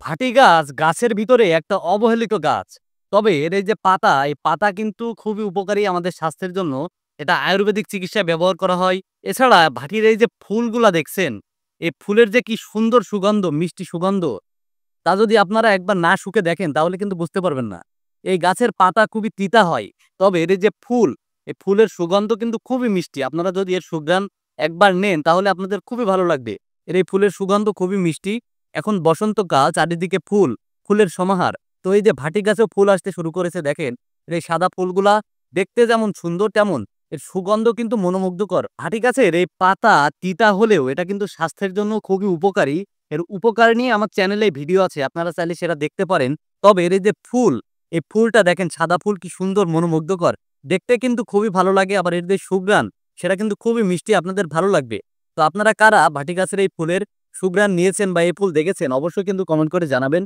ভাটি গাছ গাছের ভিতরে একটা অবহেলিত গাছ। তবে এর এই যে পাতা, এই পাতা কিন্তু খুবই উপকারী আমাদের স্বাস্থ্যের জন্য। এটা আয়ুর্বেদিক চিকিৎসায় ব্যবহার করা হয়। এছাড়া ভাটির এই যে ফুলগুলা দেখছেন, এই ফুলের যে কি সুন্দর সুগন্ধ, মিষ্টি সুগন্ধ, তা যদি আপনারা একবার না শুঁকে দেখেন তাহলে কিন্তু বুঝতে পারবেন না। এই গাছের পাতা খুবই তিতা হয়। তবে এর এই যে ফুল, এই ফুলের সুগন্ধ কিন্তু খুবই মিষ্টি। আপনারা যদি এর সুঘ্রাণ একবার নেন তাহলে আপনাদের খুবই ভালো লাগবে। এর এই ফুলের সুগন্ধ খুবই মিষ্টি। এখন বসন্তকাল, চারিদিকে ফুল, ফুলের সমাহার। তো এই যে ভাটি গাছেও ফুল আসতে শুরু করেছে দেখেন। এর এই সাদা ফুলগুলা দেখতে যেমন সুন্দর তেমন এর সুগন্ধ কিন্তু মনোমুগ্ধকর। ভাটি গাছের এই পাতা তিতা হলেও এটা কিন্তু স্বাস্থ্যের জন্য খুবই উপকারী। এর উপকার নিয়ে আমার চ্যানেলে ভিডিও আছে। আপনারা চাইলে সেটা দেখতে পারেন। তবে এর এই যে ফুল, এই ফুলটা দেখেন সাদা ফুল কি সুন্দর মনোমুগ্ধকর। দেখতে কিন্তু খুবই ভালো লাগে। আবার এর যে সুঘ্রাণ সেটা কিন্তু খুবই মিষ্টি, আপনাদের ভালো লাগবে। তো আপনারা কারা ভাটি গাছের এই ফুলের সুঘ্রাণ নিয়েছেন বা এই ফুল দেখেছেন অবশ্যই কিন্তু কমেন্ট করে জানাবেন।